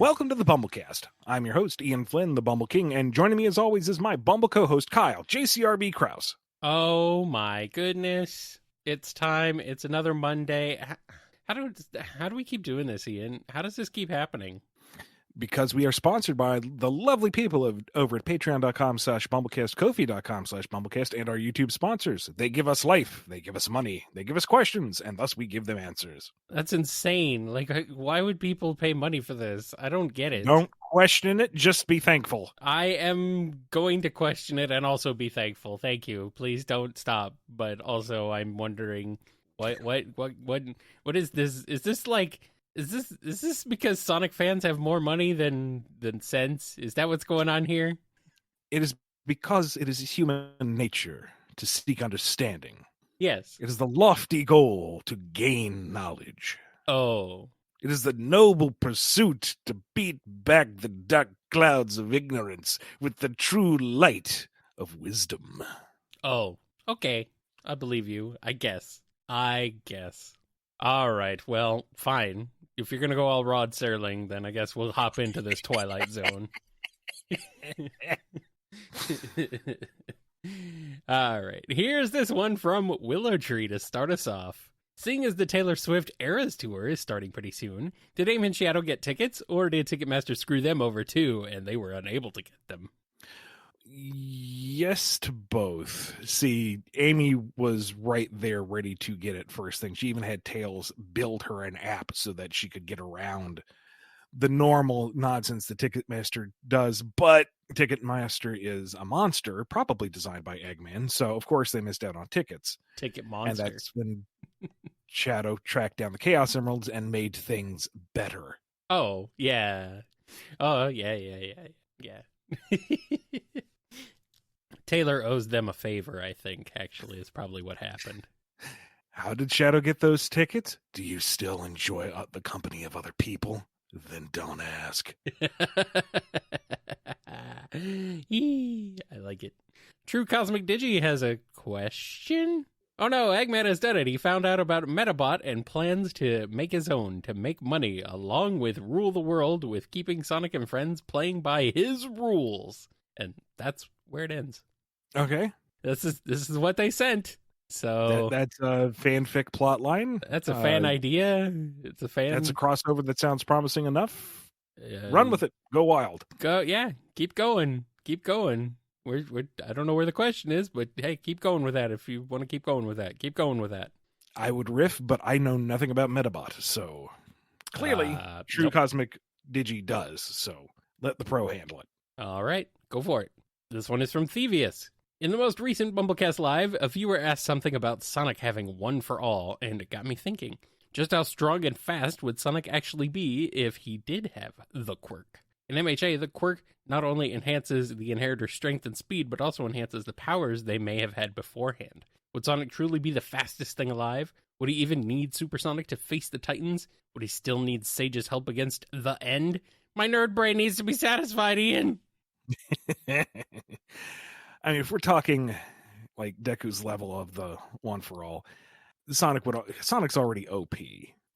Welcome to the BumbleKast. I'm your host, Ian Flynn, the Bumble King, and joining me as always is my Bumble co-host, Kyle, JCRB Krause. Oh my goodness. It's time. It's another Monday. How do we keep doing this, Ian? How does this keep happening? Because we are sponsored by the lovely people over at patreon.com/BumbleKast, Ko-fi.com/BumbleKast, and our YouTube sponsors. They give us life, they give us money, they give us questions, and thus we give them answers. That's insane. Like, why would people pay money for this? I don't get it. Don't question it, just be thankful. I am going to question it and also be thankful. Thank you. Please don't stop. But also, I'm wondering, what is this? Is this because Sonic fans have more money than sense? Is that what's going on here? It is because it is human nature to seek understanding. Yes. It is the lofty goal to gain knowledge. Oh. It is the noble pursuit to beat back the dark clouds of ignorance with the true light of wisdom. Oh, okay. I believe you. I guess. All right. Well, fine. If you're going to go all Rod Serling, then I guess we'll hop into this Twilight Zone. All right. Here's this one from Willow Tree to start us off. Seeing as the Taylor Swift Eras Tour is starting pretty soon, did Amy and Shadow get tickets, or did Ticketmaster screw them over too, and they were unable to get them? Yes to both. See, Amy was right there ready to get it first thing. She even had Tails build her an app so that she could get around the normal nonsense that Ticketmaster does, but Ticketmaster is a monster, probably designed by Eggman, so of course they missed out on tickets. Ticket monster. And that's when Shadow tracked down the Chaos Emeralds and made things better. Oh, yeah. Oh, yeah. Taylor owes them a favor, I think, actually, is probably what happened. How did Shadow get those tickets? Do you still enjoy the company of other people? Then don't ask. I like it. True Cosmic Digi has a question? Oh no, Eggman has done it. He found out about Metabot and plans to make his own, to make money, along with rule the world with keeping Sonic and friends playing by his rules. And that's where it ends. Okay. This is what they sent. So that's a fanfic plot line. That's a fan idea. It's a fan. That's a crossover that sounds promising enough. Run with it. Go wild. Go. Yeah. Keep going. We're I don't know where the question is, but hey, keep going with that. If you want to keep going with that, keep going with that. I would riff, but I know nothing about Metabot, so clearly True nope. Cosmic Digi does. So let the pro handle it. All right, go for it. This one is from Thievius. In the most recent BumbleKast Live, a viewer asked something about Sonic having one for all, and it got me thinking. Just how strong and fast would Sonic actually be if he did have the quirk? In MHA, the quirk not only enhances the inheritor's strength and speed, but also enhances the powers they may have had beforehand. Would Sonic truly be the fastest thing alive? Would he even need Supersonic to face the Titans? Would he still need Sage's help against the End? My nerd brain needs to be satisfied, Ian! I mean, if we're talking like Deku's level of the one for all, Sonic's already OP.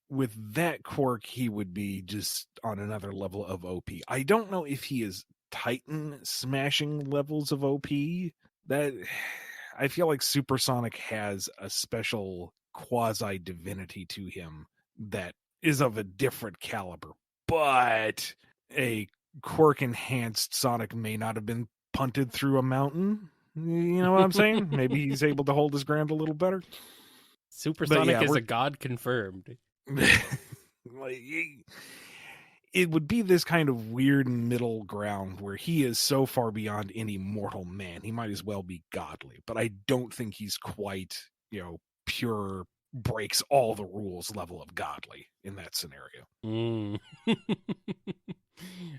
With that quirk, he would be just on another level of OP. I don't know if he is Titan smashing levels of OP. That I feel like Supersonic has a special quasi divinity to him that is of a different caliber. But a quirk enhanced Sonic may not have been punted through a mountain. You know what I'm saying? Maybe he's able to hold his ground a little better. Supersonic is a god confirmed. It would be this kind of weird middle ground where he is so far beyond any mortal man. He might as well be godly, but I don't think he's quite, pure breaks all the rules level of godly in that scenario.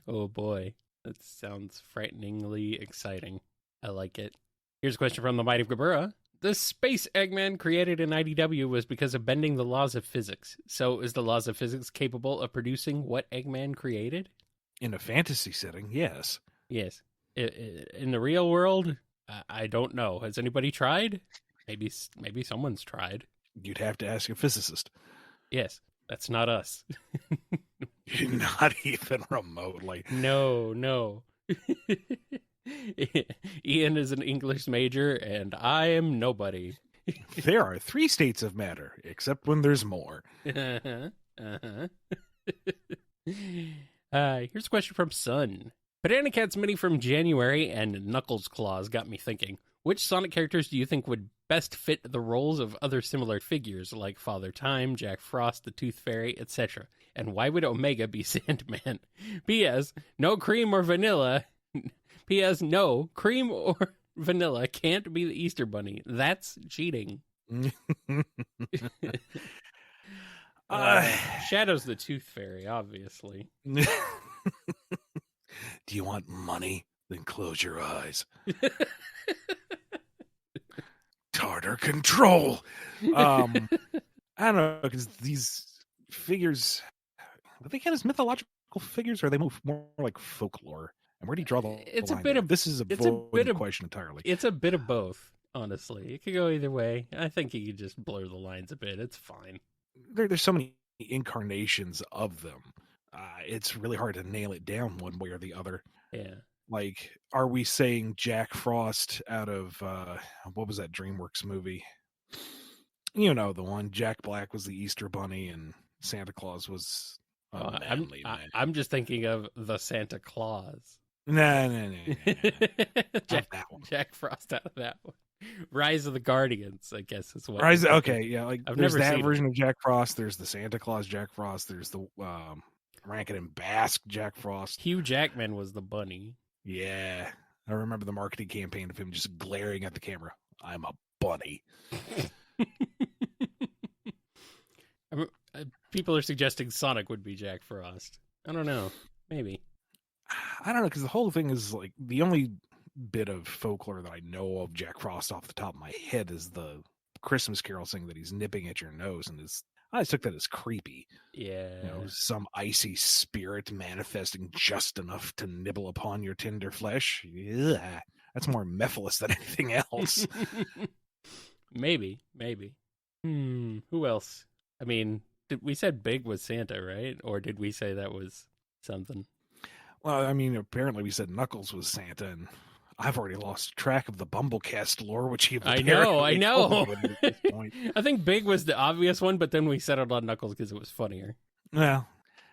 Oh boy. That sounds frighteningly exciting. I like it. Here's a question from the Might of Gabura. The space Eggman created in IDW was because of bending the laws of physics. So is the laws of physics capable of producing what Eggman created? In a fantasy setting, yes. Yes. In the real world, I don't know. Has anybody tried? Maybe someone's tried. You'd have to ask a physicist. Yes, that's not us. Not even remotely. No. Ian is an English major, and I am nobody. There are 3 states of matter, except when there's more. Here's a question from Sun. Banana Cat's Mini from January and Knuckles Claws got me thinking. Which Sonic characters do you think would best fit the roles of other similar figures, like Father Time, Jack Frost, the Tooth Fairy, etc.? And why would Omega be Sandman? P.S. No cream or vanilla. P.S. No, cream or vanilla can't be the Easter Bunny. That's cheating. Shadow's the Tooth Fairy, obviously. Do you want money? Then close your eyes. Tartar control. I don't know, because these figures, are they kind of mythological figures, or are they more like folklore? And where do you draw the It's line a bit there? of This is a void question entirely. It's a bit of both, honestly. It could go either way. I think you could just blur the lines a bit. It's fine. There's so many incarnations of them. It's really hard to nail it down one way or the other. Yeah. Like, are we saying Jack Frost out of what was that DreamWorks movie? You know, the one. Jack Black was the Easter Bunny, and Santa Claus was I'm just thinking of the Santa Claus. No. Jack Frost out of that one. Rise of the Guardians, I guess is what. Okay, yeah, like I've there's never that seen version of Jack Frost. There's the Santa Claus Jack Frost. There's the Rankin and Bask Jack Frost. Hugh Jackman was the bunny. Yeah, I remember the marketing campaign of him just glaring at the camera. I'm a bunny. People are suggesting Sonic would be Jack Frost. I don't know. Maybe. I don't know, because the whole thing is like the only bit of folklore that I know of Jack Frost off the top of my head is the Christmas Carol sing that he's nipping at your nose, and I just took that as creepy. Yeah. You know, some icy spirit manifesting just enough to nibble upon your tender flesh. Yeah, that's more Mephiles than anything else. Maybe. Who else? I mean, we said Big was Santa, right? Or did we say that was something? Well, I mean, apparently we said Knuckles was Santa, and I've already lost track of the BumbleKast lore, which he I know. at this point. I think Big was the obvious one, but then we settled on Knuckles because it was funnier. Well,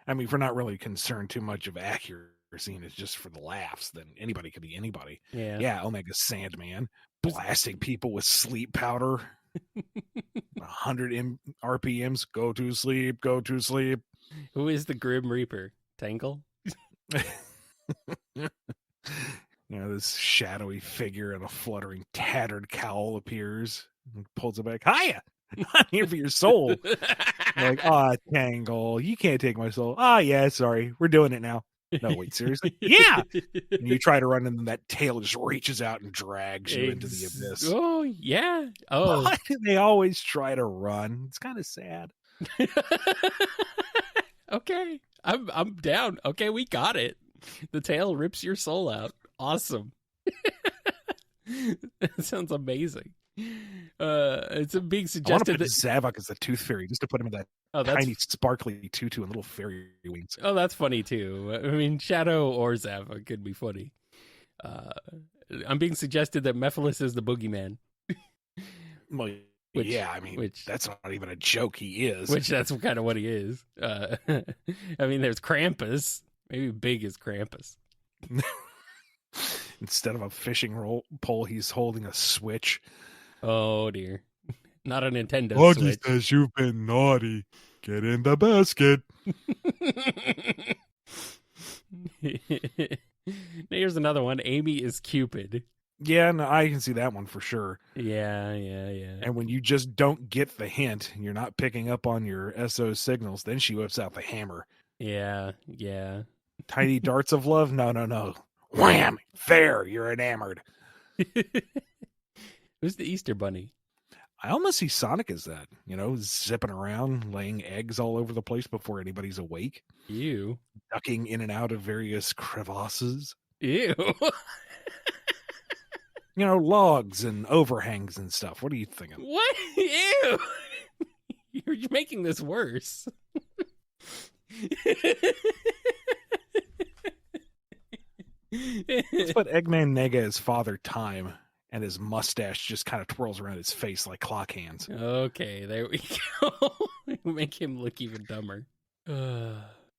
I mean, if we're not really concerned too much of accuracy and it's just for the laughs, then anybody could be anybody. Yeah, Omega Sandman, blasting people with sleep powder. 100 RPMs, go to sleep. Who is the Grim Reaper? Tangle? You know, this shadowy figure in a fluttering, tattered cowl appears and pulls it back. Hiya! I'm here for your soul. You're like, Tangle, you can't take my soul. Yeah, sorry. We're doing it now. No, wait, seriously? Yeah! And you try to run, and then that tail just reaches out and drags you into the abyss. Oh, yeah. Oh. Why do they always try to run? It's kind of sad. Okay. I'm down. Okay, we got it. The tail rips your soul out. Awesome. That sounds amazing. It's being suggested that Zavok is the Tooth Fairy, just to put him in that tiny sparkly tutu and little fairy wings. Oh, that's funny too. I mean, Shadow or Zavok could be funny. I'm being suggested that Mephiles is the boogeyman. Well, yeah, I mean, that's not even a joke. He is. Which that's kind of what he is. I mean, there's Krampus. Maybe Big is Krampus. Instead of a fishing pole, he's holding a switch. Oh, dear. Not a Nintendo Augie Switch. says you've been naughty. Get in the basket. Here's another one. Amy is Cupid. Yeah, no, I can see that one for sure. Yeah. And when you just don't get the hint, you're not picking up on your SO signals, then she whips out the hammer. Yeah. Tiny darts of love? No. Wham! There, you're enamored. Who's the Easter Bunny? I almost see Sonic as that, zipping around, laying eggs all over the place before anybody's awake. Ew. Ducking in and out of various crevasses. Ew. Logs and overhangs and stuff. What are you thinking? What? Ew. You're making this worse. Let's put Eggman Nega as Father Time, and his mustache just kind of twirls around his face like clock hands. Okay, there we go. Make him look even dumber.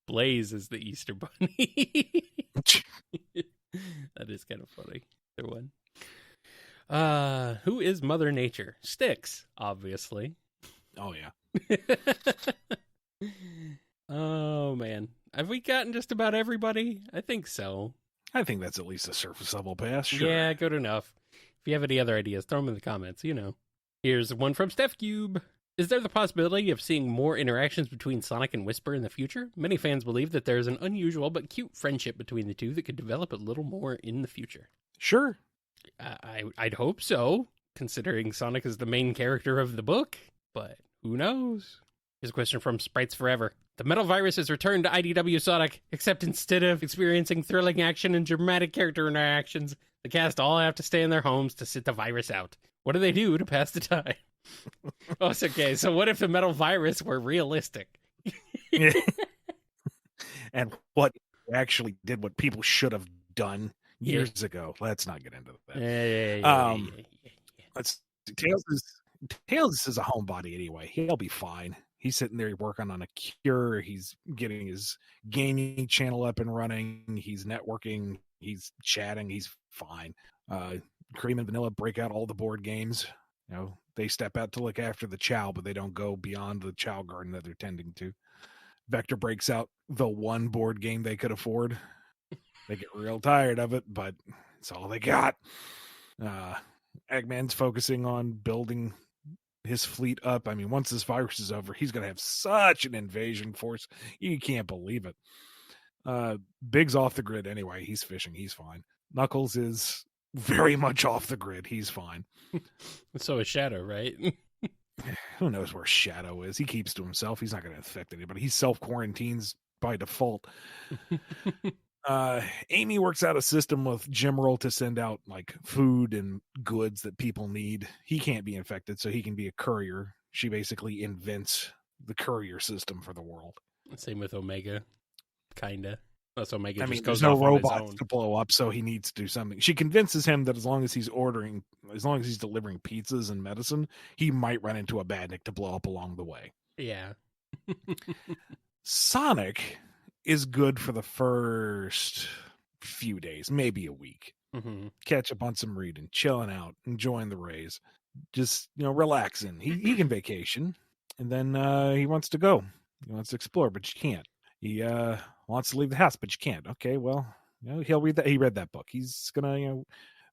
Blaze is the Easter Bunny. That is kind of funny. Either one. Who is Mother Nature? Styx, obviously. Oh, yeah. Oh, man. Have we gotten just about everybody? I think so. I think that's at least a surface level pass. Sure. Yeah, good enough. If you have any other ideas, throw them in the comments, you know. Here's one from Steph Cube. Is there the possibility of seeing more interactions between Sonic and Whisper in the future? Many fans believe that there is an unusual but cute friendship between the two that could develop a little more in the future. Sure. I'd hope so, considering Sonic is the main character of the book, but who knows? Here's a question from Sprites Forever. The Metal Virus has returned to IDW Sonic, except instead of experiencing thrilling action and dramatic character interactions, the cast all have to stay in their homes to sit the virus out. What do they do to pass the time? Oh, it's okay. So what if the Metal Virus were realistic? And what actually did what people should have done years ago. Let's not get into that. Yeah. Let's Tails is a homebody anyway. He'll be fine. He's sitting there working on a cure. He's getting his gaming channel up and running. He's networking. He's chatting. He's fine. Cream and Vanilla break out all the board games. You know, they step out to look after the Chow, but they don't go beyond the Chow garden that they're tending to. Vector breaks out the one board game they could afford. They get real tired of it, but it's all they got. Eggman's focusing on building his fleet up. I mean, once this virus is over, he's going to have such an invasion force. You can't believe it. Big's off the grid anyway. He's fishing. He's fine. Knuckles is very much off the grid. He's fine. So is Shadow, right? Who knows where Shadow is? He keeps to himself. He's not going to affect anybody. He self-quarantines by default. Amy works out a system with Jimroll to send out like food and goods that people need. He can't be infected, so he can be a courier. She basically invents the courier system for the world. Same with Omega, kinda. Unless Omega I mean, just goes there's no off on his robots own. to blow up, so he needs to do something. She convinces him that as long as he's delivering pizzas and medicine, he might run into a badnik to blow up along the way. Yeah. Sonic is good for the first few days, maybe a week. Mm-hmm. Catch up on some reading, chilling out, enjoying the rays, just relaxing. He can vacation, and then he wants to go. He wants to explore, but you can't. He wants to leave the house, but you can't. Okay, well, he'll read that. He read that book. He's gonna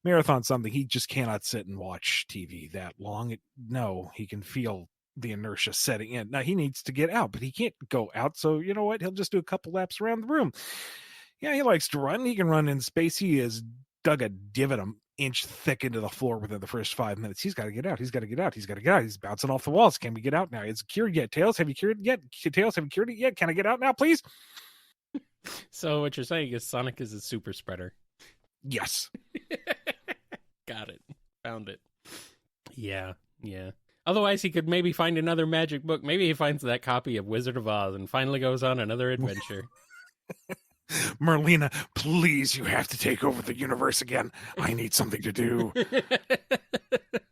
marathon something. He just cannot sit and watch TV that long. He can feel the inertia setting in. Now he needs to get out, but he can't go out. So you know what? He'll just do a couple laps around the room. Yeah, he likes to run. He can run in space. He has dug a divot an inch thick into the floor within the first 5 minutes. He's got to get out. He's got to get out. He's got to get out. He's bouncing off the walls. Can we get out now? Is it cured yet? Tails, have you cured it yet? Tails, have you cured it yet? Can I get out now, please? So what you're saying is Sonic is a super spreader. Yes. Got it. Found it. Yeah. Otherwise, he could maybe find another magic book. Maybe he finds that copy of Wizard of Oz and finally goes on another adventure. Merlina, please, you have to take over the universe again. I need something to do.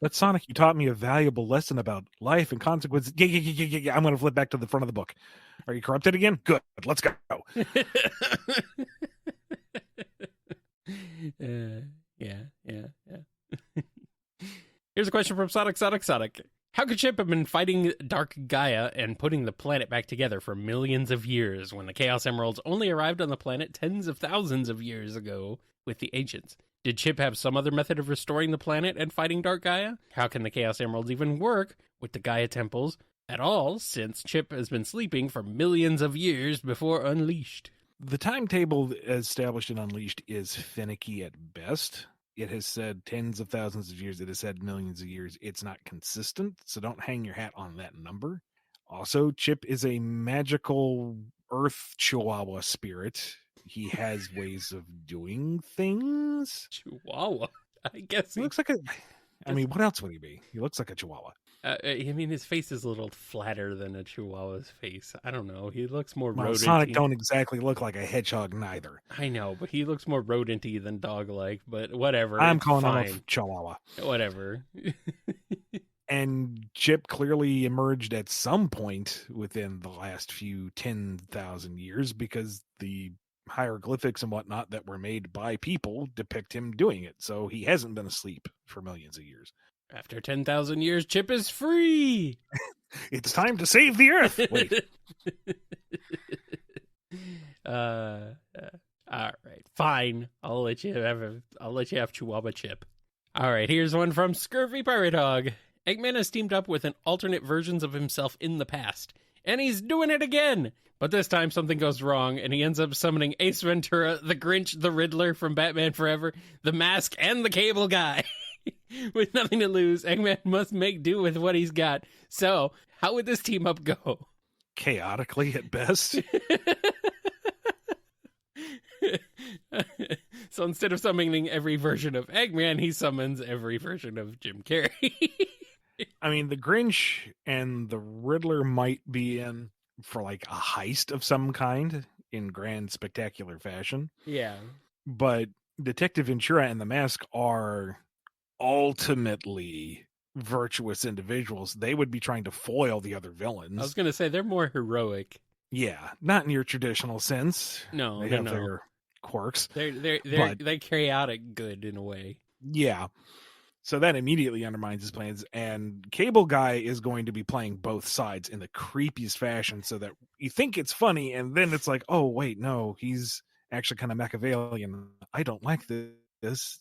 But Sonic, you taught me a valuable lesson about life and consequences. Yeah. I'm going to flip back to the front of the book. Are you corrupted again? Good. Let's go. Yeah. Here's a question from Sonic. How could Chip have been fighting Dark Gaia and putting the planet back together for millions of years when the Chaos Emeralds only arrived on the planet tens of thousands of years ago with the Ancients? Did Chip have some other method of restoring the planet and fighting Dark Gaia? How can the Chaos Emeralds even work with the Gaia temples at all, since Chip has been sleeping for millions of years before Unleashed? The timetable established in Unleashed is finicky at best. It has said tens of thousands of years. It has said millions of years. It's not consistent, so don't hang your hat on that number. Also, Chip is a magical earth chihuahua spirit. He has ways of doing things. Chihuahua? I guess He looks like a... I mean, what else would he be? He looks like a chihuahua. I mean, his face is a little flatter than a Chihuahua's face. I don't know. He looks more Well, Sonic rodent-y. don't exactly look like a hedgehog neither. I know, but he looks more rodent-y than dog-like. But whatever, I'm it's calling him fine. a Chihuahua. Whatever. And Chip clearly emerged at some point within the last few 10,000 years because the hieroglyphics and whatnot that were made by people depict him doing it. So he hasn't been asleep for millions of years. After 10,000 years, Chip is free. It's time to save the Earth. Wait. All right, fine. I'll let you have Chihuahua Chip. All right, here's one from Scurvy Pirate Hog. Eggman has teamed up with an alternate versions of himself in the past, and he's doing it again. But this time something goes wrong, and he ends up summoning Ace Ventura, the Grinch, the Riddler from Batman Forever, the Mask, and the Cable Guy. With nothing to lose, Eggman must make do with what he's got. So, how would this team up go? Chaotically at best. So instead of summoning every version of Eggman, he summons every version of Jim Carrey. I mean, the Grinch and the Riddler might be in for like a heist of some kind in grand, spectacular fashion. Yeah. But Detective Ventura and the Mask are ultimately virtuous individuals. They would be trying to foil the other villains. I was going to say, they're more heroic. Yeah, not in your traditional sense. No, they have their quirks. They're chaotic good in a way. Yeah. So that immediately undermines his plans. And Cable Guy is going to be playing both sides in the creepiest fashion so that you think it's funny. And then it's like, oh, wait, no, he's actually kind of Machiavellian. I don't like this.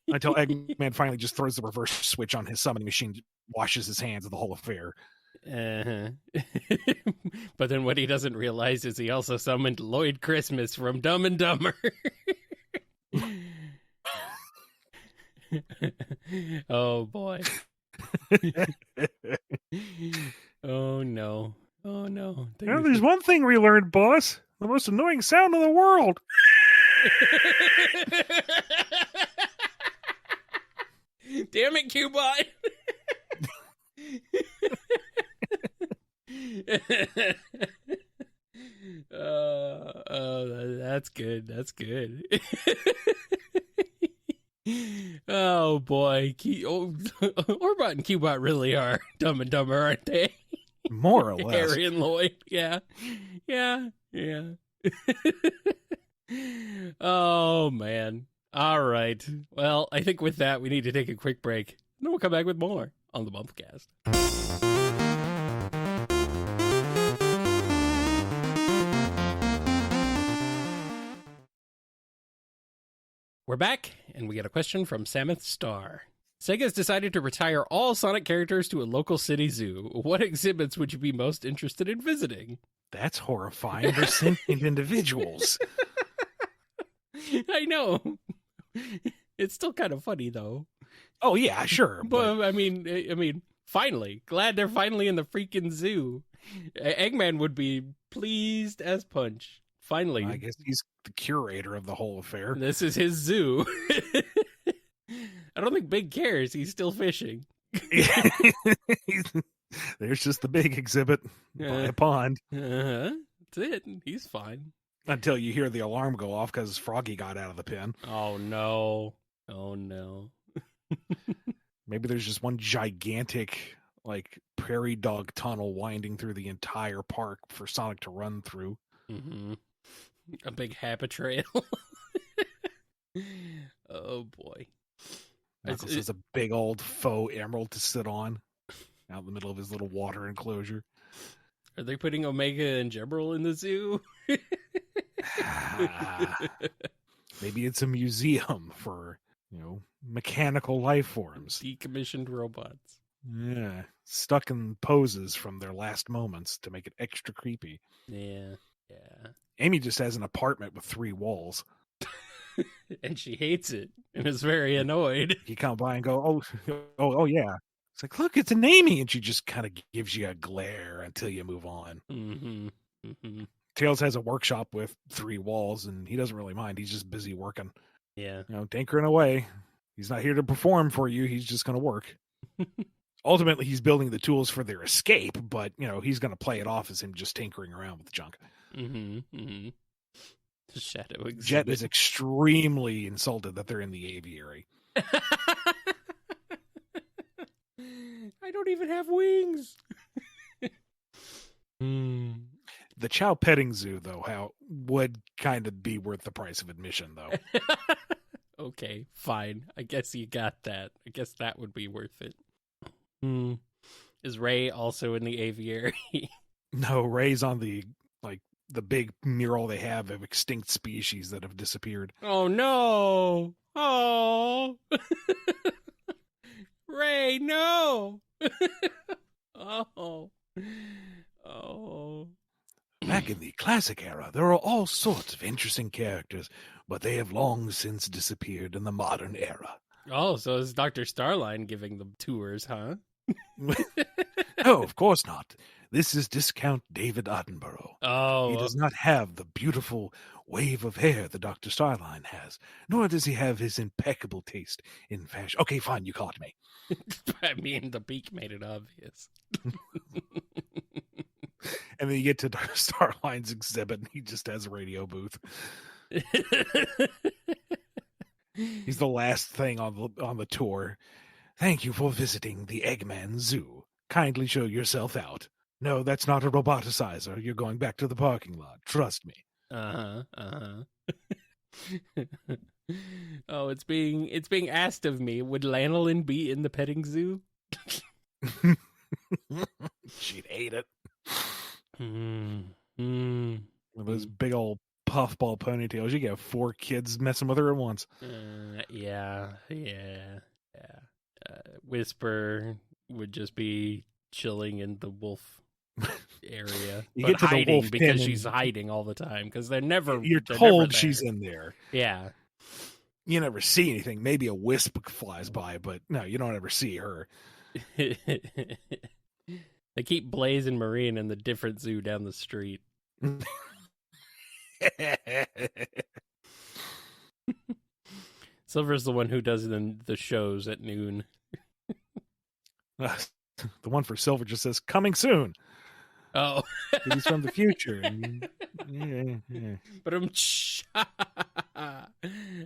Until Eggman finally just throws the reverse switch on his summoning machine, washes his hands of the whole affair. But then what he doesn't realize is he also summoned Lloyd Christmas from Dumb and Dumber. Oh boy. Oh no. There's one thing we learned, boss. The most annoying sound in the world. Damn it, Cubot. That's good. Oh boy, Orbot and Cubot really are Dumb and Dumber, aren't they? More or less. Harry and Lloyd, yeah. Oh man. All right. Well, I think with that we need to take a quick break. And then we'll come back with more on the BumbleKast. We're back, and we get a question from Samuth Star. Sega's decided to retire all Sonic characters to a local city zoo. What exhibits would you be most interested in visiting? That's horrifying. They're sentient individuals. I know. It's still kind of funny, though. Oh, yeah, sure. But I mean, finally. Glad they're finally in the freaking zoo. Eggman would be pleased as punch. Finally. I guess he's the curator of the whole affair. This is his zoo. I don't think Big cares. He's still fishing. There's just the big exhibit by a pond. That's it. He's fine. Until you hear the alarm go off because Froggy got out of the pen. Oh, no. Maybe there's just one gigantic, prairie dog tunnel winding through the entire park for Sonic to run through. Mm-hmm. A big Happa trail. Oh, boy. Knuckles has a big old faux emerald to sit on out in the middle of his little water enclosure. Are they putting Omega and Gebral in the zoo? Maybe it's a museum for, mechanical life forms. Decommissioned robots. Yeah. Stuck in poses from their last moments to make it extra creepy. Yeah. Amy just has an apartment with 3 walls. And she hates it and is very annoyed. You come by and go, oh, yeah. It's like, look, it's an Amy. And she just kind of gives you a glare until you move on. Mm-hmm. Tails has a workshop with 3 walls, and he doesn't really mind. He's just busy working. Yeah. Tinkering away. He's not here to perform for you. He's just going to work. ultimately he's building the tools for their escape, but he's going to play it off as him just tinkering around with junk. Shadow exhibit. Jet is extremely insulted that they're in the aviary. I don't even have wings. The Chow petting zoo, though, would kind of be worth the price of admission, though. Okay, fine. I guess you got that. I guess that would be worth it. Is Ray also in the aviary? No, Ray's on the big mural they have of extinct species that have disappeared. Oh no! Oh, Ray, no! Oh. Back in the classic era, there are all sorts of interesting characters, but they have long since disappeared in the modern era. Oh, so it's Dr. Starline giving them tours, huh? No, of course not. This is Discount David Attenborough. Oh. He does not have the beautiful wave of hair that Dr. Starline has, nor does he have his impeccable taste in fashion. Okay, fine, you caught me. I mean, the beak made it obvious. And then you get to Starline's exhibit, and he just has a radio booth. He's the last thing on the tour. Thank you for visiting the Eggman Zoo. Kindly show yourself out. No, that's not a roboticizer. You're going back to the parking lot. Trust me. Oh, it's being asked of me. Would Lanolin be in the petting zoo? She'd hate it. With those Mm. big old puffball ponytails. You get 4 kids messing with her at once. Yeah. Whisper would just be chilling in the wolf area. You but get to the hiding wolf because pen she's hiding all the time because they're never. You're they're told never she's there. in there. Yeah. You never see anything. Maybe a wisp flies by, but no, you don't ever see her. They keep Blaze and Marine in the different zoo down the street. Silver's the one who does the shows at noon. The one for Silver just says, coming soon. Oh. He's from the future. Yeah. But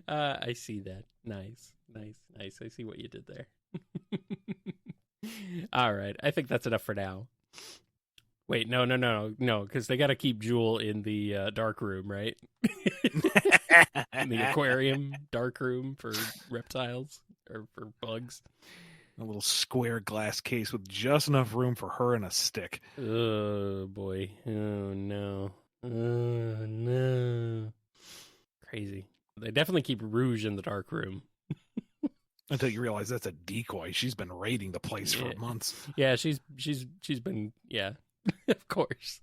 I see that. Nice. I see what you did there. All right. I think that's enough for now. Wait, no, because they got to keep Jewel in the dark room, right? In the aquarium dark room for reptiles or for bugs. A little square glass case with just enough room for her and a stick. Oh, boy. Oh, no. Oh, no. Crazy. They definitely keep Rouge in the dark room. Until you realize that's a decoy. She's been raiding the place for months. Yeah, she's been, yeah, of course.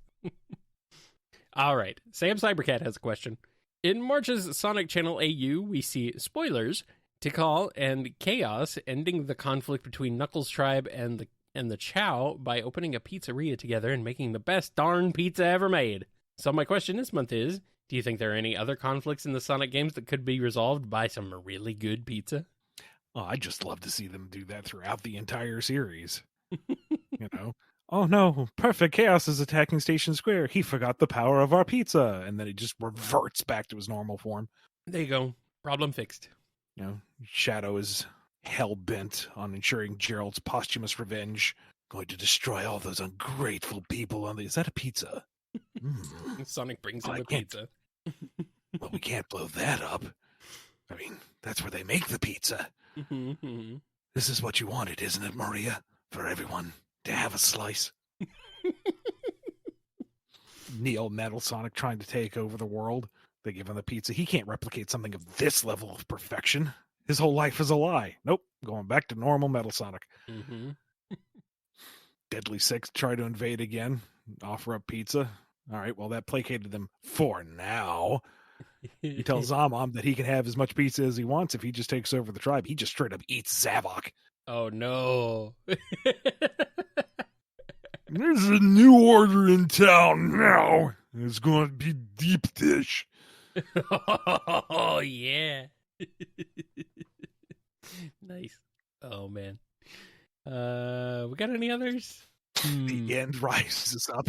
All right. Sam Cybercat has a question. In March's Sonic Channel AU, we see spoilers, Tikal and Chaos ending the conflict between Knuckles' tribe and the Chow by opening a pizzeria together and making the best darn pizza ever made. So my question this month is, do you think there are any other conflicts in the Sonic games that could be resolved by some really good pizza? Oh, I'd just love to see them do that throughout the entire series. Oh no, Perfect Chaos is attacking Station Square. He forgot the power of our pizza. And then it just reverts back to his normal form. There you go. Problem fixed. Shadow is hell-bent on ensuring Gerald's posthumous revenge. Going to destroy all those ungrateful people on the... Is that a pizza? Sonic brings him a pizza. Well, we can't blow that up. I mean, that's where they make the pizza. This is what you wanted, isn't it, Maria? For everyone to have a slice. Neo Metal Sonic trying to take over the world. They give him the pizza. He can't replicate something of this level of perfection. His whole life is a lie. Nope. Going back to normal Metal Sonic. Deadly Six try to invade again. Offer up pizza. All right, well, that placated them for now. He tells Zomom that he can have as much pizza as he wants if he just takes over the tribe. He just straight up eats Zavok. Oh, no. There's a new order in town now. It's going to be deep dish. Oh, yeah. Nice. Oh, man. We got any others? The end rises up.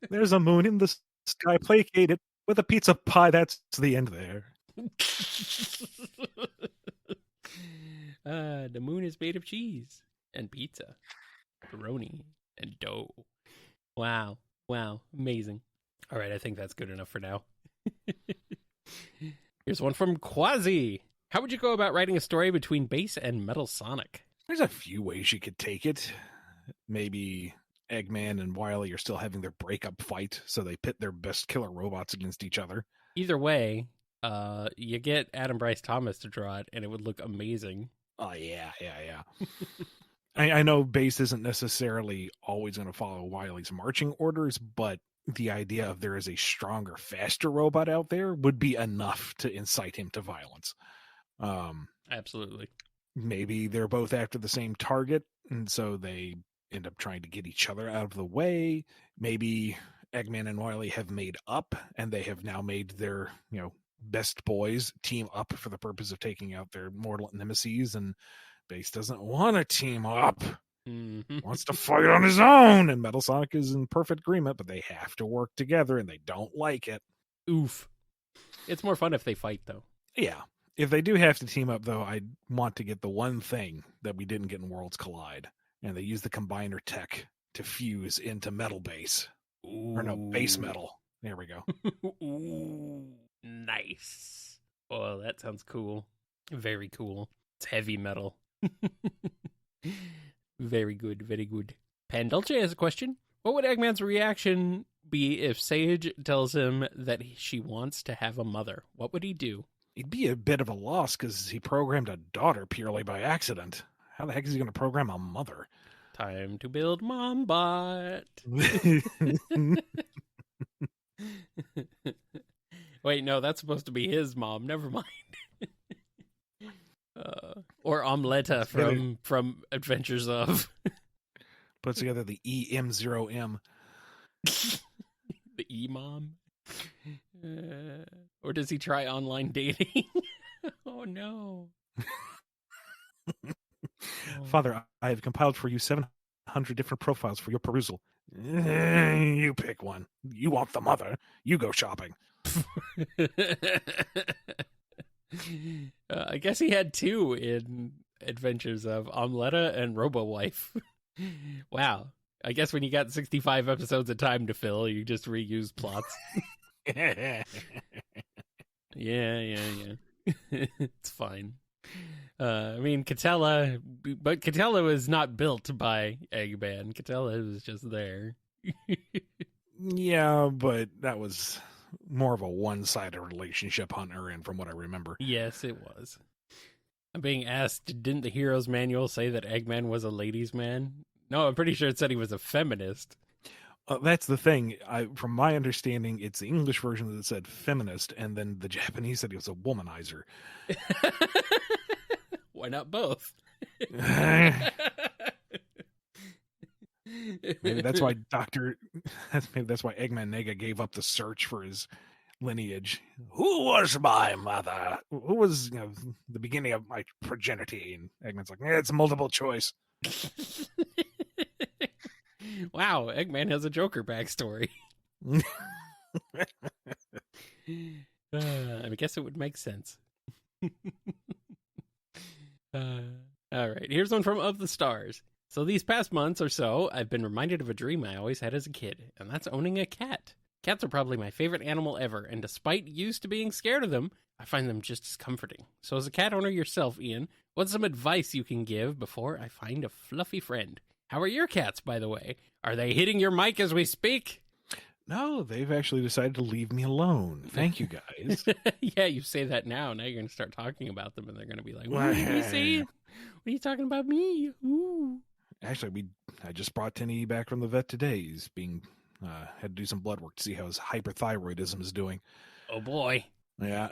There's a moon in the sky, placated with a pizza pie. That's the end there. The moon is made of cheese and pizza, pepperoni, and dough. Wow. Amazing. All right, I think that's good enough for now. Here's one from Quasi. How would you go about writing a story between Bass and Metal Sonic? There's a few ways you could take it. Maybe Eggman and Wily are still having their breakup fight, so they pit their best killer robots against each other. Either way, you get Adam Bryce Thomas to draw it, and it would look amazing. Oh, yeah. I know Bass isn't necessarily always going to follow Wily's marching orders, but the idea of there is a stronger, faster robot out there would be enough to incite him to violence. Absolutely. Maybe they're both after the same target, and so they end up trying to get each other out of the way. Maybe Eggman and Wily have made up, and they have now made their, best boys team up for the purpose of taking out their mortal nemesis, and Bass doesn't want to team up. Mm-hmm. Wants to fight on his own, and Metal Sonic is in perfect agreement, but they have to work together, and they don't like it. Oof. It's more fun if they fight, though. Yeah. If they do have to team up, though, I want to get the one thing that we didn't get in Worlds Collide, and they use the combiner tech to fuse into Metal Bass. Ooh. Or no, Bass Metal. There we go. Ooh, nice. Oh, that sounds cool. Very cool. It's heavy metal. Very good, very good. Pandulce has a question. What would Eggman's reaction be if Sage tells him that she wants to have a mother? What would he do? He'd be a bit of a loss because he programmed a daughter purely by accident. How the heck is he going to program a mother? Time to build MomBot. Wait, no, that's supposed to be his mom. Never mind. Or Omeletta from Adventures of. Puts together the EM0M. The E-mom? Or does he try online dating? Oh, no. Father, I have compiled for you 700 different profiles for your perusal. You pick one. You want the mother. You go shopping. I guess he had two in Adventures of Omeletta and Robo-Wife. Wow. I guess when you got 65 episodes of time to fill, you just reuse plots. Yeah. It's fine. I mean, Catella was not built by Eggman. Catella was just there. Yeah, but that was more of a one-sided relationship Hunter in, from what I remember. Yes, it was. I'm being asked, didn't the hero's manual say that Eggman was a ladies' man? No, I'm pretty sure it said he was a feminist. That's the thing. From my understanding, it's the English version that said feminist, and then the Japanese said he was a womanizer. Why not both? Maybe that's why Eggman Nega gave up the search for his lineage. Who was my mother? Who was the beginning of my progeny? And Eggman's like, it's multiple choice. Wow, Eggman has a Joker backstory. I guess it would make sense. All right, here's one from Of the Stars. So these past months or so, I've been reminded of a dream I always had as a kid, and that's owning a cat. Cats are probably my favorite animal ever, and despite used to being scared of them, I find them just as comforting. So as a cat owner yourself, Ian, what's some advice you can give before I find a fluffy friend? How are your cats, by the way? Are they hitting your mic as we speak? No, they've actually decided to leave me alone. Thank you, guys. Yeah, you say that now. Now you're going to start talking about them, and they're going to be like, what are you saying? What are you talking about me? Ooh. Actually, I just brought Tenny back from the vet today. He's being had to do some blood work to see how his hyperthyroidism is doing. Oh, boy. Yeah.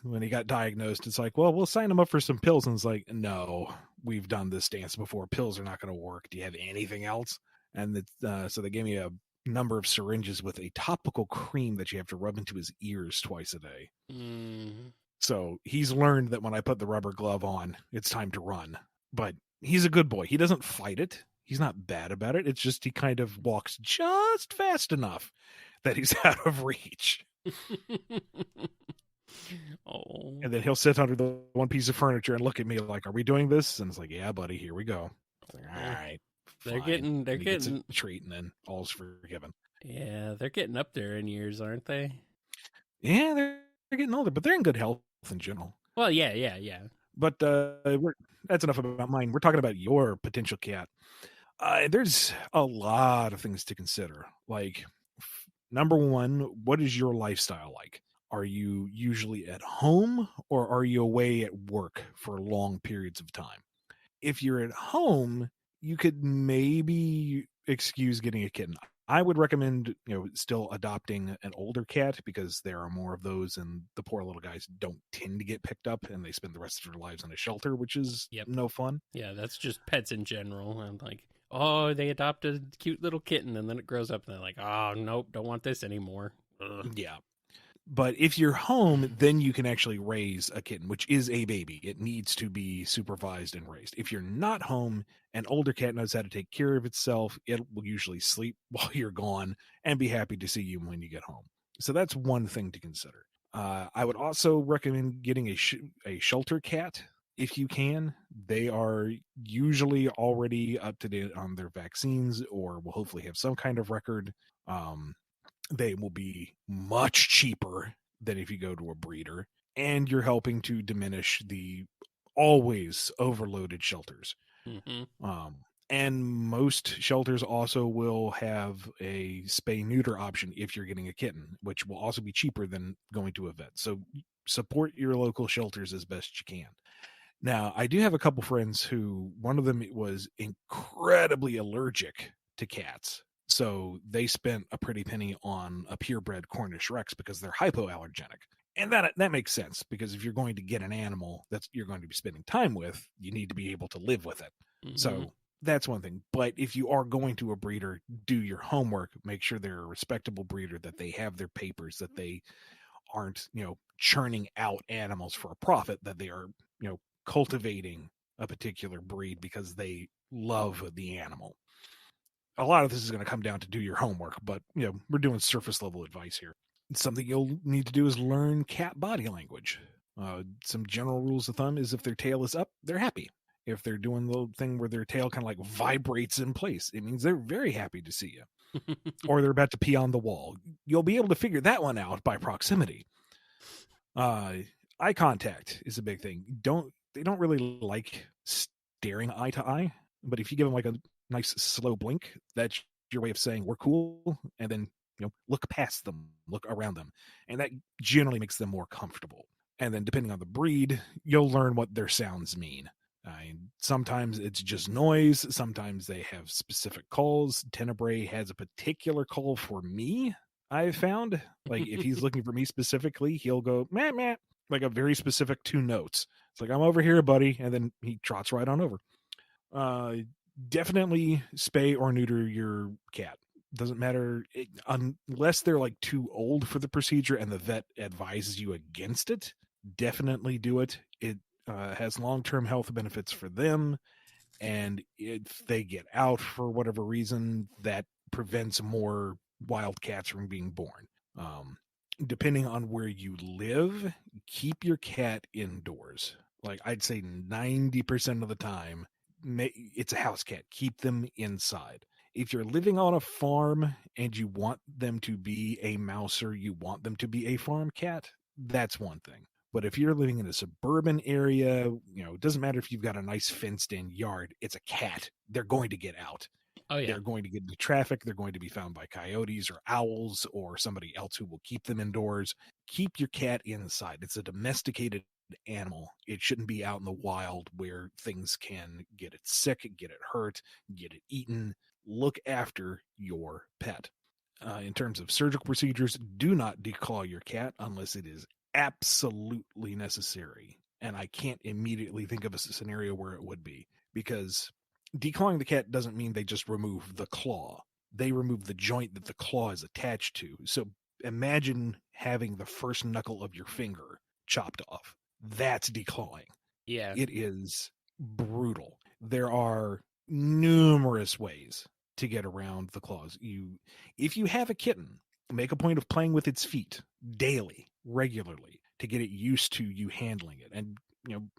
When he got diagnosed, it's like, well, we'll sign him up for some pills. And it's like, no, we've done this dance before. Pills are not going to work. Do you have anything else? And so they gave me a number of syringes with a topical cream that you have to rub into his ears twice a day. Mm. So he's learned that when I put the rubber glove on, it's time to run. but he's a good boy. He doesn't fight it. He's not bad about it. It's just he kind of walks just fast enough that he's out of reach. Oh, And then he'll sit under the one piece of furniture and look at me like, "Are we doing this?" And it's like, "Yeah, buddy, here we go." It's like, all right, they're fine. they're And he gets getting, a treat, and then all's forgiven. yeah, they're getting up there in years, aren't they? Yeah, they're getting older, but they're in good health in general. Well, yeah. But that's enough about mine. We're talking about your potential cat. There's a lot of things to consider. Like, number one, what is your lifestyle like? Are you usually at home or are you away at work for long periods of time? If you're at home, you could maybe excuse getting a kitten. I would recommend, still adopting an older cat because there are more of those, and the poor little guys don't tend to get picked up, and they spend the rest of their lives in a shelter, which is no fun. Yeah, that's just pets in general. And like, oh, they adopt a cute little kitten, and then it grows up, and they're like, oh, nope, don't want this anymore. Ugh. Yeah. But if you're home, then you can actually raise a kitten, which is a baby. It needs to be supervised and raised. If you're not home, an older cat knows how to take care of itself. It will usually sleep while you're gone and be happy to see you when you get home. So that's one thing to consider. I would also recommend getting a shelter cat if you can. They are usually already up to date on their vaccines or will hopefully have some kind of record. They will be much cheaper than if you go to a breeder, and you're helping to diminish the always overloaded shelters. And most shelters also will have a spay neuter option if you're getting a kitten, which will also be cheaper than going to a vet. So support your local shelters as best you can. Now, I do have a couple friends who one of them was incredibly allergic to cats. So they spent a pretty penny on a purebred Cornish Rex because they're hypoallergenic. And that makes sense because if you're going to get an animal that you're going to be spending time with, you need to be able to live with it. So that's one thing. But if you are going to a breeder, do your homework, make sure they're a respectable breeder, that they have their papers, that they aren't, churning out animals for a profit, that they are, cultivating a particular breed because they love the animal. A lot of this is going to come down to do your homework, but we're doing surface level advice here. Something you'll need to do is learn cat body language. Some general rules of thumb is if their tail is up, they're happy. If they're doing the thing where their tail kind of like vibrates in place, it means they're very happy to see you. Or they're about to pee on the wall. You'll be able to figure that one out by proximity. Eye contact is a big thing. They don't really like staring eye to eye, but if you give them like a nice slow blink, that's your way of saying we're cool, and then look past them, look around them, and that generally makes them more comfortable. And then depending on the breed, you'll learn what their sounds mean. Sometimes it's just noise, sometimes they have specific calls. Tenebrae has a particular call for me, I've found. Like if he's looking for me specifically, he'll go meh meh, like a very specific 2 notes. It's like, I'm over here, buddy, and then he trots right on over. Definitely spay or neuter your cat. Doesn't matter unless they're like too old for the procedure and the vet advises you against it. Definitely do it. It has long-term health benefits for them, and if they get out for whatever reason, that prevents more wild cats from being born. Depending on where you live, keep your cat indoors. Like I'd say 90% of the time, it's a house cat. Keep them inside. If you're living on a farm and you want them to be a mouser, you want them to be a farm cat, that's one thing. But if you're living in a suburban area, it doesn't matter if you've got a nice fenced in yard, it's a cat. They're going to get out. Oh, yeah. They're going to get into traffic. They're going to be found by coyotes or owls or somebody else who will keep them indoors. Keep your cat inside. It's a domesticated animal. It shouldn't be out in the wild where things can get it sick, get it hurt, get it eaten. Look after your pet. In terms of surgical procedures, do not declaw your cat unless it is absolutely necessary. And I can't immediately think of a scenario where it would be, because declawing the cat doesn't mean they just remove the claw. They remove the joint that the claw is attached to. So imagine having the first knuckle of your finger chopped off. That's declawing. Yeah. It is brutal. there are numerous ways to get around the claws. If you have a kitten, make a point of playing with its feet daily, regularly, to get it used to you handling it, and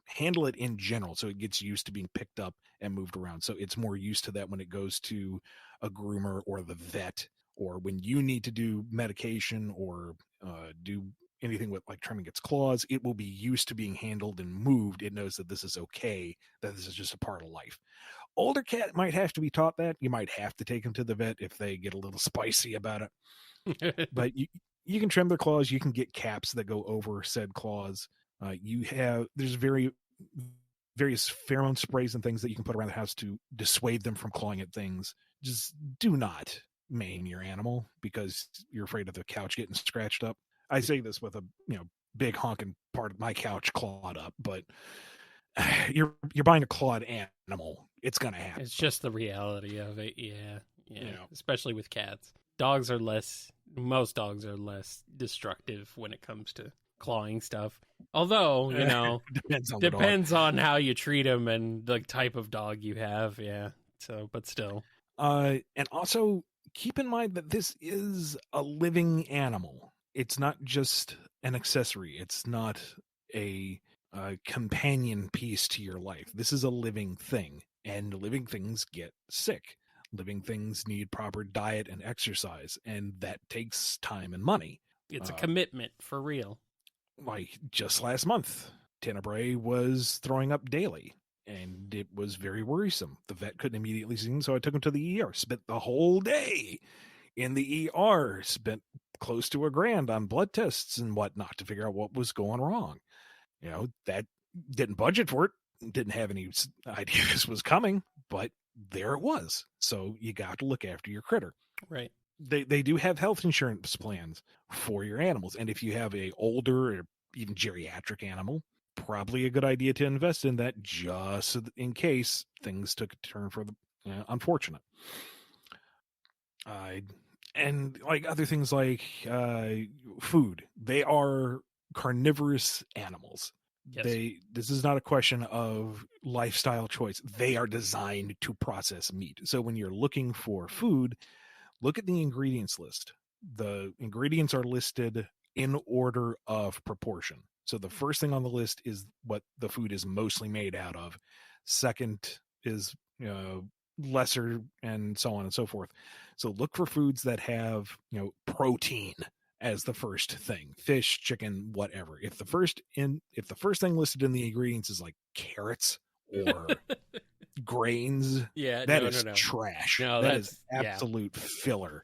handle it in general so it gets used to being picked up and moved around, so it's more used to that when it goes to a groomer or the vet, or when you need to do medication or do anything with like trimming its claws. It will be used to being handled and moved. It knows that this is okay, that this is just a part of life. Older cat might have to be taught that. You might have to take them to the vet if they get a little spicy about it. But you can trim their claws. You can get caps that go over said claws. There's various pheromone sprays and things that you can put around the house to dissuade them from clawing at things. Just do not maim your animal because you're afraid of the couch getting scratched up. I say this with a big honking part of my couch clawed up, but you're buying a clawed animal. It's gonna happen. It's just the reality of it. Yeah. Especially with cats. Most dogs are less destructive when it comes to clawing stuff. Although, depends on how you treat them and the type of dog you have. Yeah. So, but still. And also keep in mind that this is a living animal. It's not just an accessory. It's not a companion piece to your life. This is a living thing, and living things get sick. Living things need proper diet and exercise, and that takes time and money. It's a commitment for real. Like just last month, Tenebrae was throwing up daily, and it was very worrisome. The vet couldn't immediately see him, so I took him to the ER. Spent the whole day in the ER, spent close to $1,000 on blood tests and whatnot to figure out what was going wrong. That didn't budget for it, didn't have any idea this was coming, but there it was. So you got to look after your critter. Right. They do have health insurance plans for your animals, and if you have a older or even geriatric animal, probably a good idea to invest in that just in case things took a turn for the unfortunate. And like other things like food, they are carnivorous animals. Yes. This is not a question of lifestyle choice. They are designed to process meat. So when you're looking for food, look at the ingredients list. The ingredients are listed in order of proportion. So the first thing on the list is what the food is mostly made out of. Second is lesser, and so on and so forth. So look for foods that have protein as the first thing: fish, chicken, whatever. If the first thing listed in the ingredients is like carrots or grains, that is trash. That is absolute filler.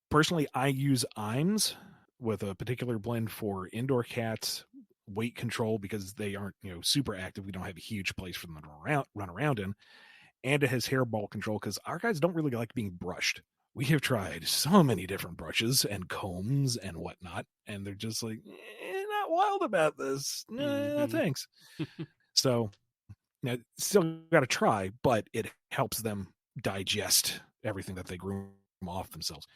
Personally, I use IMS with a particular blend for indoor cats, weight control, because they aren't super active. We don't have a huge place for them to run around in, and it has hairball control because our guys don't really like being brushed. We have tried so many different brushes and combs and whatnot, and they're just like, not wild about this. Thanks. So, still got to try, but it helps them digest everything that they groom off themselves.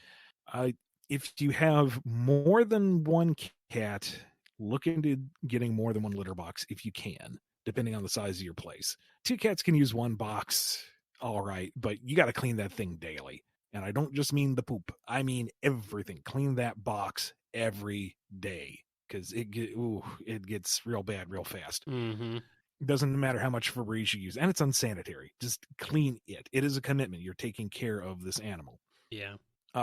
If you have more than one cat, look into getting more than one litter box if you can, depending on the size of your place. 2 cats can use 1 box, all right, but you got to clean that thing daily. And I don't just mean the poop. I mean everything. Clean that box every day, because it gets real bad real fast. It doesn't matter how much Febreze you use, and it's unsanitary. Just clean it. It is a commitment. You're taking care of this animal. Yeah.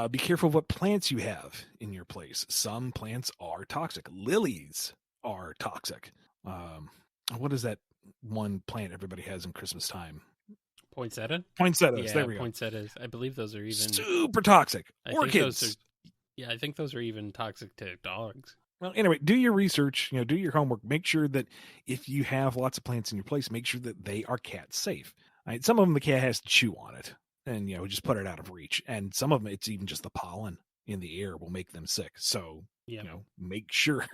Be careful of what plants you have in your place. Some plants are toxic. Lilies are toxic. What is that one plant everybody has in Christmas time? Poinsettia? Poinsettias. Yeah, there we go. Poinsettias. I believe those are even super toxic. Orchids. I think those are even toxic to dogs. Well, anyway, do your research, do your homework. Make sure that if you have lots of plants in your place, make sure that they are cat safe. Right? Some of them, the cat has to chew on it and, just put it out of reach. And some of them, it's even just the pollen in the air will make them sick. So, make sure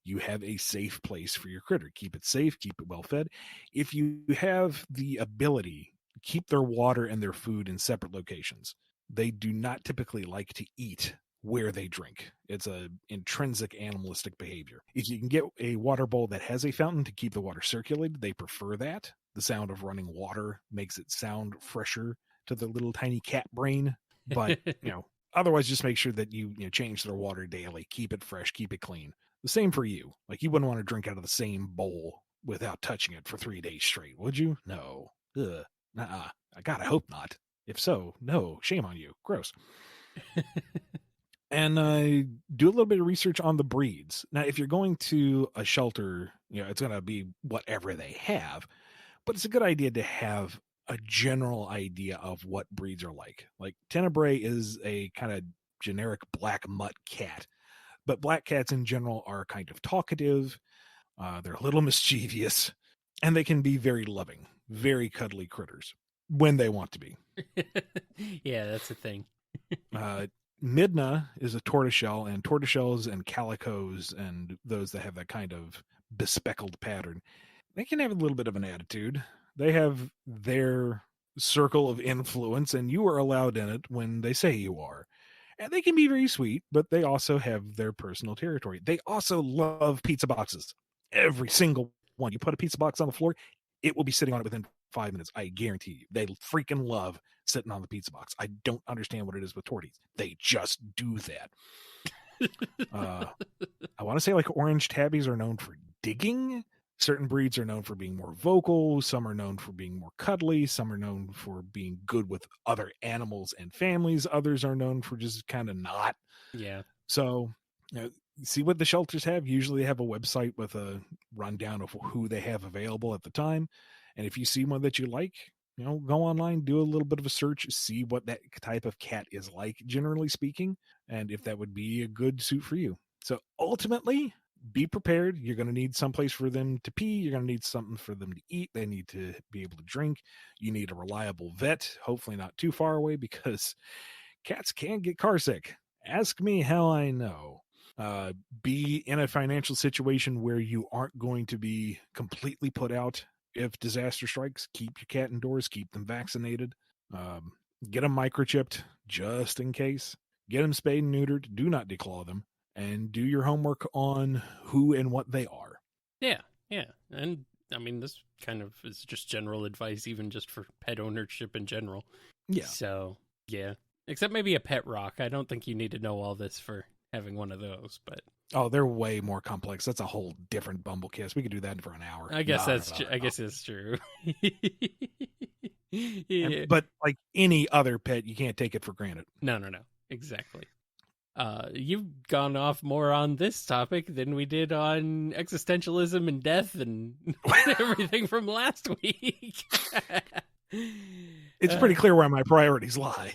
you have a safe place for your critter. Keep it safe, keep it well fed. If you have the ability, keep their water and their food in separate locations. They do not typically like to eat where they drink. It's a intrinsic animalistic behavior. If you can get a water bowl that has a fountain to keep the water circulated, they prefer that. the sound of running water makes it sound fresher to the little tiny cat brain. But, otherwise just make sure that you change their water daily, keep it fresh, keep it clean. The same for you. Like, you wouldn't want to drink out of the same bowl without touching it for 3 days straight, would you? No. Ugh. Nuh-uh. God, I hope not. If so, no, shame on you. Gross. And do a little bit of research on the breeds. Now, if you're going to a shelter, it's going to be whatever they have, but it's a good idea to have a general idea of what breeds are like. Like, Tenebrae is a kind of generic black mutt cat, but black cats in general are kind of talkative. They're a little mischievous, and they can be very loving, very cuddly critters when they want to be. Yeah, that's the thing. Midna is a tortoiseshell, and tortoiseshells and calicos and those that have that kind of bespeckled pattern, they can have a little bit of an attitude. They have their circle of influence, and you are allowed in it when they say you are. And they can be very sweet, but they also have their personal territory. They also love pizza boxes. Every single one. You put a pizza box on the floor, it will be sitting on it within 5 minutes. I guarantee you. They freaking love sitting on the pizza box. I don't understand what it is with torties. They just do that. I want to say, like, orange tabbies are known for digging. Certain breeds are known for being more vocal. Some are known for being more cuddly. Some are known for being good with other animals and families. Others are known for just kind of not. Yeah. So, see what the shelters have. Usually they have a website with a rundown of who they have available at the time. And if you see one that you like, go online, do a little bit of a search, see what that type of cat is like, generally speaking, and if that would be a good suit for you. So ultimately, be prepared. You're going to need someplace for them to pee. You're going to need something for them to eat. They need to be able to drink. You need a reliable vet, hopefully not too far away, because cats can get car sick. Ask me how I know. Be in a financial situation where you aren't going to be completely put out if disaster strikes. Keep your cat indoors. Keep them vaccinated. Get them microchipped just in case. Get them spayed and neutered. Do not declaw them. And do your homework on who and what they are. Yeah. And I mean, this kind of is just general advice, even just for pet ownership in general. Yeah. So, yeah. Except maybe a pet rock. I don't think you need to know all this for having one of those, but... Oh, they're way more complex. That's a whole different BumbleKast. We could do that for an hour. I guess I guess it's true. Yeah. But like any other pet, you can't take it for granted. No. Exactly. You've gone off more on this topic than we did on existentialism and death and everything from last week. It's pretty clear where my priorities lie.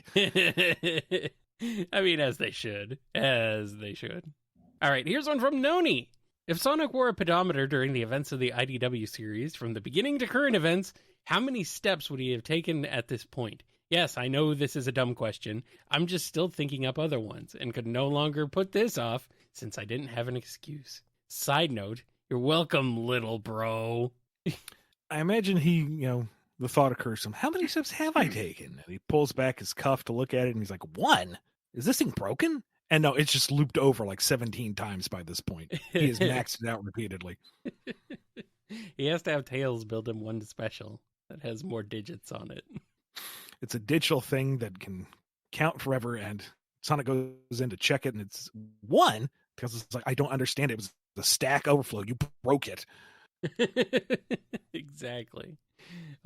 I mean, as they should. All right, here's one from Noni. If Sonic wore a pedometer during the events of the IDW series, from the beginning to current events, how many steps would he have taken at this point? Yes, I know this is a dumb question. I'm just still thinking up other ones and could no longer put this off since I didn't have an excuse. Side note, you're welcome, little bro. I imagine he, the thought occurs to him, how many steps have I taken? And he pulls back his cuff to look at it and he's like, 1? Is this thing broken? And no, it's just looped over like 17 times by this point. He has maxed it out repeatedly. He has to have Tails build him one special that has more digits on it. It's a digital thing that can count forever, and Sonic goes in to check it, and it's 1 because it's like, I don't understand it. It was the stack overflow. You broke it. Exactly.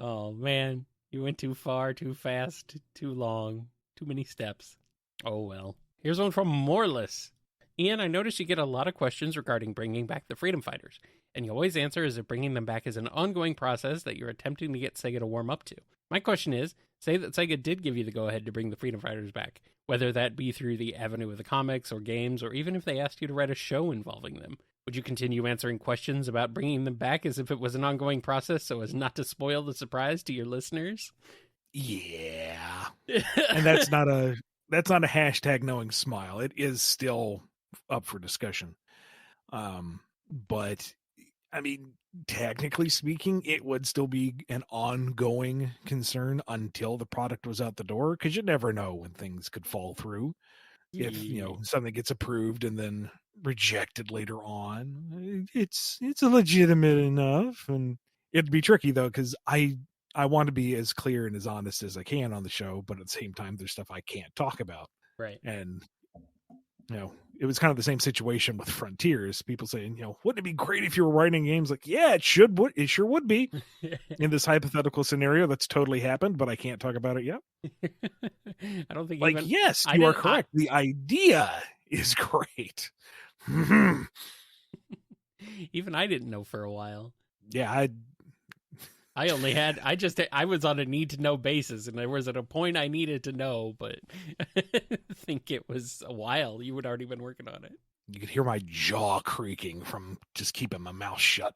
Oh, man. You went too far, too fast, too long, too many steps. Oh, well. Here's one from Moreless. Ian, I noticed you get a lot of questions regarding bringing back the Freedom Fighters, and you always answer as if bringing them back is an ongoing process that you're attempting to get Sega to warm up to. My question is, say that Sega did give you the go-ahead to bring the Freedom Fighters back, whether that be through the avenue of the comics or games, or even if they asked you to write a show involving them. Would you continue answering questions about bringing them back as if it was an ongoing process so as not to spoil the surprise to your listeners? Yeah. And that's not a hashtag knowing smile. It is still up for discussion. But I mean, technically speaking, it would still be an ongoing concern until the product was out the door, because you never know when things could fall through. If something gets approved and then rejected later on, it's legitimate enough. And It'd be tricky though, because I want to be as clear and as honest as I can on the show, but at the same time, there's stuff I can't talk about. Right. And it was kind of the same situation with Frontiers. People saying, wouldn't it be great if you were writing games? Like, yeah, it sure would be. In this hypothetical scenario, that's totally happened, but I can't talk about it yet. I don't think yes, you are correct. The idea is great. Even I didn't know for a while. Yeah, I was on a need to know basis, and there was at a point I needed to know, but I think it was a while. You had already been working on it. You could hear my jaw creaking from just keeping my mouth shut.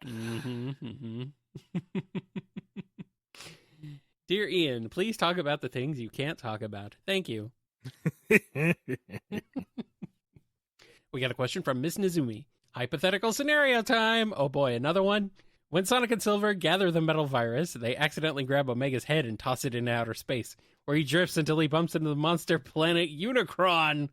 Dear Ian, please talk about the things you can't talk about. Thank you. We got a question from Miss Nizumi. Hypothetical scenario time. Oh boy, another one. When Sonic and Silver gather the metal virus, they accidentally grab Omega's head and toss it into outer space, where he drifts until he bumps into the monster planet Unicron.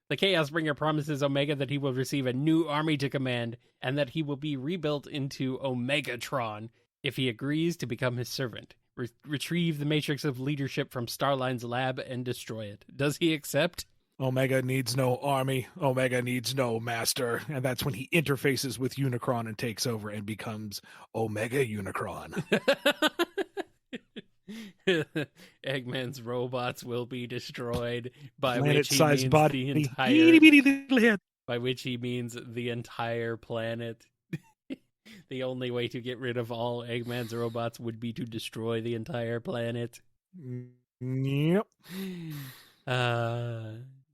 The Chaos Bringer promises Omega that he will receive a new army to command, and that he will be rebuilt into Omegatron if he agrees to become his servant. Retrieve the Matrix of Leadership from Starline's lab and destroy it. Does he accept? Omega needs no army. Omega needs no master. And that's when he interfaces with Unicron and takes over and becomes Omega Unicron. Eggman's robots will be destroyed, by planet-sized body, by which he means the entire planet. The only way to get rid of all Eggman's robots would be to destroy the entire planet. Yep.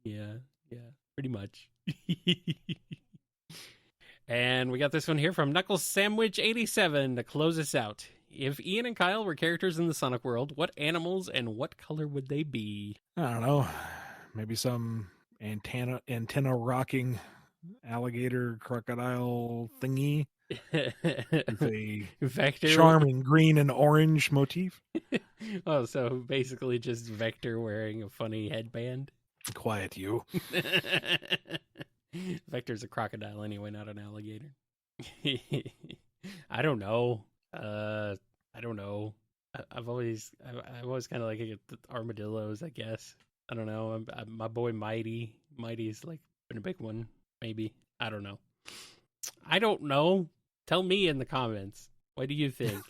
Yeah, pretty much. And we got this one here from Knuckles Sandwich 87 to close us out. If Ian and Kyle were characters in the Sonic world, what animals and what color would they be? I don't know. Maybe some antenna rocking alligator crocodile thingy with a Vector charming green and orange motif. Oh, so basically just Vector wearing a funny headband. Quiet you. Vector's a crocodile anyway, not an alligator. I don't know. I've always kind of like armadillos, I guess. I don't know. My boy Mighty's like been a big one. Maybe. I don't know. Tell me in the comments. What do you think?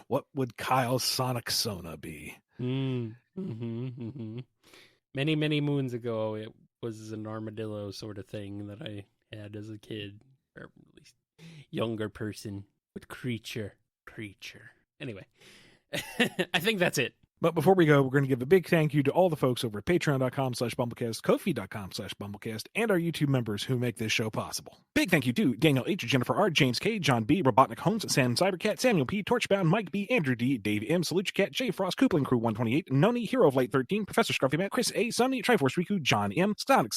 What would Kyle's Sonic Sona be? Many, many moons ago, it was an armadillo sort of thing that I had as a kid, or at least younger person with creature. Anyway, I think that's it. But before we go, we're going to give a big thank you to all the folks over at patreon.com/BumbleKast, Ko-fi.com/BumbleKast, and our YouTube members who make this show possible. Big thank you to Daniel H., Jennifer R., James K., John B., Robotnik Holmes, Sam Cybercat, Samuel P., Torchbound, Mike B., Andrew D., Dave M., Salute Cat, J. Frost, Coupling Crew 128, Noni, Hero of Light 13, Professor Scruffy Matt, Chris A., Sunny, Triforce Riku, John M., Sonic,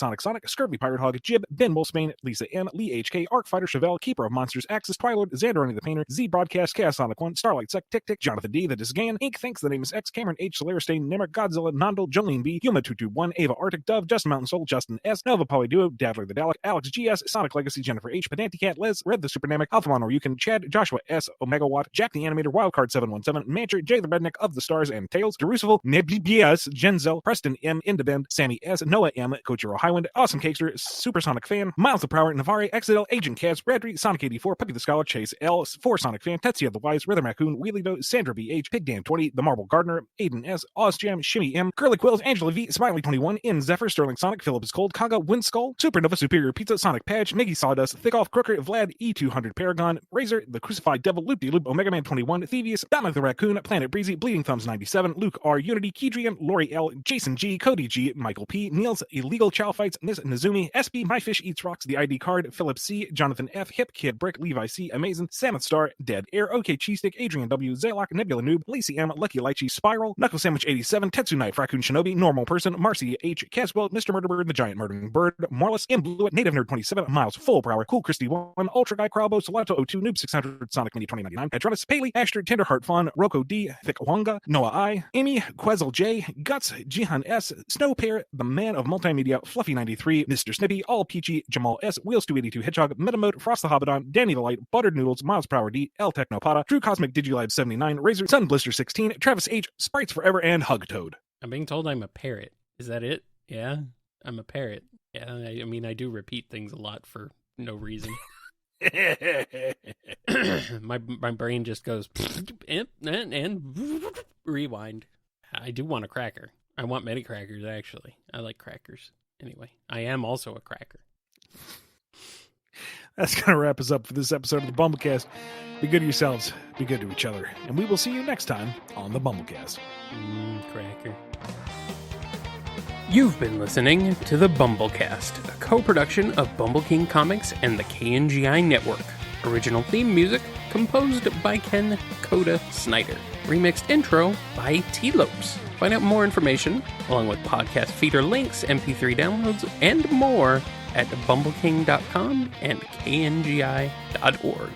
Scurvy Pirate Hog, Jib, Ben Wolfsbane, Lisa M., Lee H.K., Arc Fighter, Chevelle, Keeper of Monsters, Axis, Twilord, Xander Running the Painter, Z Broadcast, Chaos Sonic 1, Starlight Sec, Tick Tick, Jonathan D., The Disgan, Inc., Thanks, The Name is X, Cameron H., Solaristain, Nimmer, Godzilla, Nondal, Jolene B., Yuma221, Ava Arctic, Dove, Justin Mountain Soul, Justin S., Nova Polyduo, Dabbler the Dalek, Alex GS, Sonic Legacy, Jennifer H., Pedanticat, Les, Red the Supernamic, Alphamon Ryukin, Chad, Joshua S., Omegawatt, Jack the Animator, Wildcard 717, Mancher, Jay the Redneck of the Stars and Tails, Jerusalem, Neblibias, Genzel, Preston M., Indabend, Sammy S., Noah M., Kojiro Highwind, Awesome Cakester, Supersonic Fan, Miles the Prower, Navarre, Exidel, Agent Kaz, Bradry, Sonic 84, Puppy the Scholar, Chase L., 4 Sonic Fan, Tetsuya the Wise, Rhythm Raccoon, Wheelie Doe, Sandra B.H., Pig Dan 20, The Marble Gardener, Aiden S., Ozjam, Shimmy M., Curly Quills, Angela V., Smiley 21, In Zephyr, Sterling Sonic, Philip is Cold, Kaga, Windskull, Supernova, Superior Pizza, Sonic Patch, Miggy Sawdust, Thickoff, Crooker, Vlad, E200 Paragon, Razor, The Crucified Devil, Loop De Loop, Omega Man 21, Thievius, Batman the Raccoon, Planet Breezy, Bleeding Thumbs 97, Luke R, Unity, Keydrian, Lori L, Jason G, Cody G, Michael P, Niels, Illegal Chow Fights, Nizumi, SB, My Fish Eats Rocks, The ID Card, Philip C, Jonathan F, Hip Kid Brick, Levi C, Amazing, Samuth Star, Dead Air, OK Cheesestick, Adrian W, Zaylock, Nebula Noob, Lacey M, Lucky Lychee, Spiral, Knuckle Sandwich 87, Tetsu Knife, Raccoon Shinobi, Normal Person, Marcy H, Caswell, Mr. Murderbird, The Giant Murdering Bird, Marlis, Imbluit, Native Nerd 27, Miles Full Soul Per Hour, Cool Christy 1, Ultra Guy, Crowbo, Salato 02, Noob 600, Sonic Mini 2099, Adronis, Paley, Ashter, Tenderheart Fun, Roko D, Thick Wonga, Noah I, Amy, Quezel J, Guts, Jihan S, Snow Pear, The Man of Multimedia, Fluffy 93, Mr. Snippy, All Peachy, Jamal S, Wheels 282 Hedgehog, Metamode, Frost the Hobbidon, Danny the Light, Buttered Noodles, Miles Per Hour D, El Technopada, Drew Cosmic Digilive 79, Razor, Sun Blister 16, Travis H, Sprites Forever, and Hug Toad. I'm being told I'm a parrot. Is that it? Yeah, I'm a parrot. Yeah, I mean, I do repeat things a lot for no reason. my brain just goes and rewind. I do want a cracker. I want many crackers, actually. I like crackers. Anyway, I am also a cracker. That's going to wrap us up for this episode of the BumbleKast. Be good to yourselves, be good to each other, and we will see you next time on the BumbleKast. Cracker. You've been listening to the BumbleKast, a co-production of Bumble King Comics and the KNGI Network. Original theme music composed by Ken Coda Snyder. Remixed intro by T-Lopes. Find out more information, along with podcast feeder links, MP3 downloads, and more at bumbleking.com and kngi.org.